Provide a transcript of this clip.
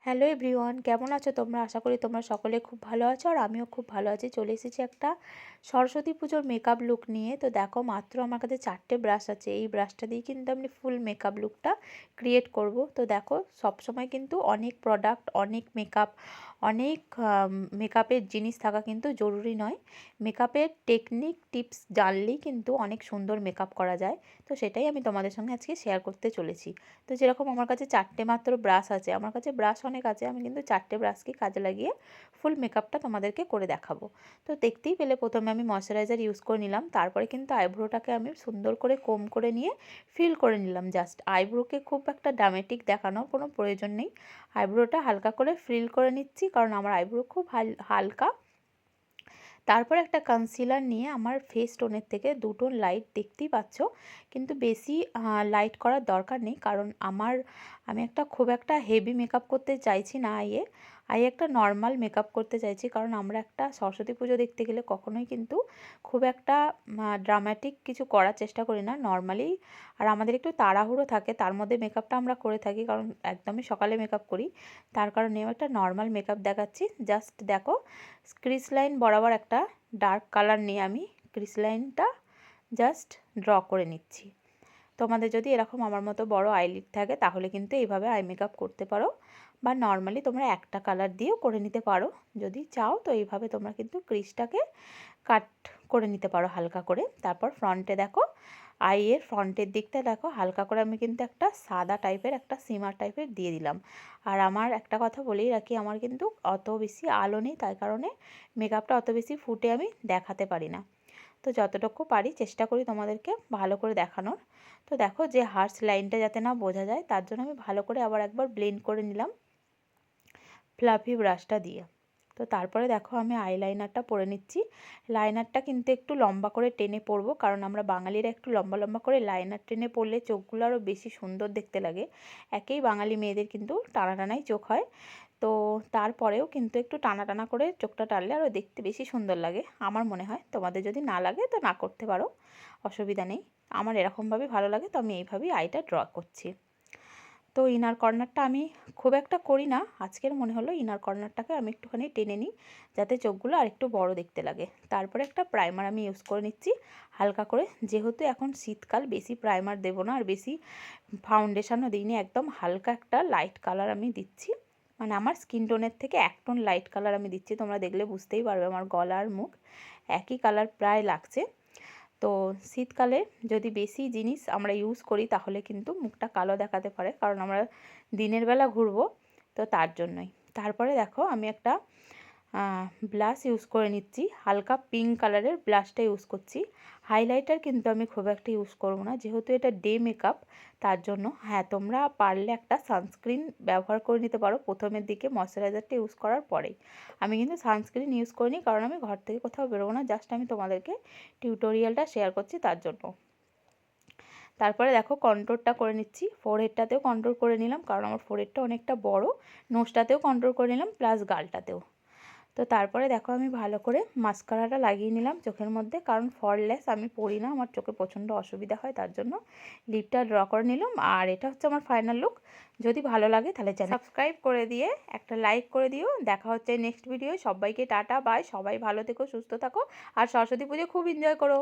Hello everyone, কেমন আছো তোমরা? আশা করি তোমরা সকলে খুব ভালো আছো আর আমিও খুব ভালো আছি। চলে এসেছি একটা সরস্বতী পুজোর মেকআপ লুক নিয়ে। তো দেখো, মাত্র আমার কাছে 4টে ব্রাশ আছে। এই ব্রাশটা দিয়ে কিন্তু আমি ফুল মেকআপ লুকটা ক্রিয়েট করব। তো দেখো, সবসময় কিন্তু অনেক প্রোডাক্ট, অনেক মেকআপ, অনেক মেকআপের জিনিস থাকা কিন্তু জরুরি নয়। মেকআপের টেকনিক টিপস জানলেই কিন্তু অনেক সুন্দর মেকআপ করা যায়। তো সেটাই আমি তোমাদের সঙ্গে আজকে শেয়ার করতে চলেছি। তো যেরকম আমার কাছে 4টে মাত্র ব্রাশ আছে, আমার কাছে ব্রাশ অনেক আছে, আমি কিন্তু 4টে ব্রাশকে কাজে লাগিয়ে ফুল মেকআপটা তোমাদেরকে করে দেখাবো। তো দেখতেই পেলে প্রথমে আমি ময়শ্চারাইজার ইউজ করে নিলাম, তারপরে কিন্তু আইব্রোটাকে আমি সুন্দর করে কোম করে নিয়ে ফিল করে নিলাম। জাস্ট আইব্রোকে খুব একটা ড্রামেটিক দেখানোর কোনো প্রয়োজন নেই, আইব্রোটা হালকা করে ফিল করে নিচ্ছি কারণ আমার আইব্রো খুব হালকা। তারপর একটা কনসিলার নিয়ে আমার ফেস টোনের থেকে 2 টোন লাইট, দেখতেই পাচ্ছ, কিন্তু বেশি লাইট করার দরকার নেই কারণ আমি খুব একটা হেভি মেকআপ করতে চাইছি না। একটা নর্মাল মেকআপ করতে চাইছি কারণ আমরা একটা সরস্বতী পুজো দেখতে গেলে কখনোই কিন্তু খুব একটা ড্রামাটিক কিছু করার চেষ্টা করি না, নর্মালি। আর আমাদের একটু তাড়াহুড়ো থাকে, তার মধ্যে মেকআপটা আমরা করে থাকি কারণ একদমই সকালে মেকআপ করি। তার কারণে আমি একটা নর্মাল মেকআপ দেখাচ্ছি। জাস্ট দেখো, ক্রিস লাইন বরাবর একটা ডার্ক কালার নিয়ে আমি ক্রিস লাইনটা জাস্ট ড্র করে নিচ্ছি। তোমাদের যদি এরকম আমার মতো বড় আইলিড থাকে তাহলে কিন্তু এইভাবে আই মেকআপ করতে পারো, বা নর্মালি তোমরা একটা কালার দিয়েও করে নিতে পারো যদি চাও। তো এইভাবে তোমরা কিন্তু ক্রিসটাকে কাট করে নিতে পারো হালকা করে। তারপর ফ্রন্টে দেখো, আইয়ের ফ্রন্টের দিকটা দেখো, হালকা করে আমি কিন্তু একটা সাদা টাইপের, একটা সিমার টাইপের দিয়ে দিলাম। আর আমার একটা কথা বলেই রাখি, আমার কিন্তু অত বেশি আলো নেই, তাই কারণে মেকআপটা অত বেশি ফুটে আমি দেখাতে পারি না। তো যতটুকু পারি চেষ্টা করি তোমাদেরকে ভালো করে দেখানোর। তো দেখো, যে হার্শ লাইনটা যাতে না বোঝা যায় তার জন্য আমি ভালো করে আবার একবার ব্লেন্ড করে নিলাম ফ্লাফি ব্রাশটা দিয়ে। তো তারপরে দেখো, আমি আইলাইনারটা পরে নিচ্ছি। লাইনারটা কিন্তু একটু লম্বা করে টেনে পরবো কারণ আমরা বাঙালিরা একটু লম্বা লম্বা করে লাইনার টেনে পরলে চোখগুলো আরও বেশি সুন্দর দেখতে লাগে। একেই বাঙালি মেয়েদের কিন্তু টানা টানাই চোখ হয়, তো তারপরেও কিন্তু একটু টানা টানা করে চোখটা টানলে আরও দেখতে বেশি সুন্দর লাগে আমার মনে হয়। তোমাদের যদি না লাগে তো না করতে পারো, অসুবিধা নেই। আমার এরকমভাবেই ভালো লাগে, তো আমি এইভাবেই আইটা ড্র করছি। তো ইনার কর্নারটা আমি খুব একটা করি না, আজকের মনে হলো ইনার কর্নারটাকে আমি একটুখানি টেনে নিই যাতে চোখগুলো আরেকটু বড় দেখতে লাগে। তারপরে একটা প্রাইমার আমি ইউজ করে নিচ্ছি হালকা করে, যেহেতু এখন শীতকাল, বেশি প্রাইমার দেবো না আর বেশি ফাউন্ডেশনও দিইনি, একদম হালকা একটা লাইট কালার আমি দিচ্ছি, মানে আমার স্কিন টোনের থেকে 1 টোন লাইট কালার আমি দিচ্ছি। তোমরা দেখলে বুঝতেই পারবে আমার গলা আর মুখ একই কালার প্রায় লাগছে। তো শীতকালে যদি বেশি জিনিস আমরা ইউজ করি তাহলে কিন্তু মুখটা কালো দেখাতে পারে কারণ আমরা দিনের বেলা ঘুরবো, তো তার জন্যই। তারপরে দেখো, আমি একটা ব্লাশ ইউজ করে নিচ্ছি, হালকা পিঙ্ক কালারের ব্লাশটা ইউজ করছি। হাইলাইটার কিন্তু আমি খুব একটা ইউজ করব না যেহেতু এটা ডে মেকআপ, তার জন্য। হ্যাঁ, তোমরা পারলে একটা সানস্ক্রিন ব্যবহার করে নিতে পারো প্রথমের দিকে ময়শ্চারাইজারটা ইউজ করার পরেই। আমি কিন্তু সানস্ক্রিন ইউজ করিনি কারণ আমি ঘর থেকে কোথাও বেরোবো না, জাস্ট আমি তোমাদেরকে টিউটোরিয়ালটা শেয়ার করছি তার জন্য। তারপরে দেখো, কন্ট্রোলটা করে নিচ্ছি, ফোরহেডটাতেও কন্ট্রোল করে নিলাম কারণ আমার ফোরহেডটা অনেকটা বড়, নোজটাতেও কন্ট্রোল করে নিলাম প্লাস গালটাতেও। তো তারপরে দেখো, আমি ভালো করে মাস্কারাটা লাগিয়ে নিলাম চোখের মধ্যে কারণ ফললেস আমি পরি না, আমার চোখে প্রচণ্ড অসুবিধা হয়, তার জন্য লিপটা ড্র করে নিলাম। আর এটা হচ্ছে আমার ফাইনাল লুক। যদি ভালো লাগে তাহলে চ্যানেল সাবস্ক্রাইব করে দিয়ে একটা লাইক করে দিও। দেখা হচ্ছে নেক্সট ভিডিও। সবাইকে টাটা বাই, সবাই ভালো থেকো, সুস্থ থাকো আর সরস্বতী পুজো খুব এনজয় করো।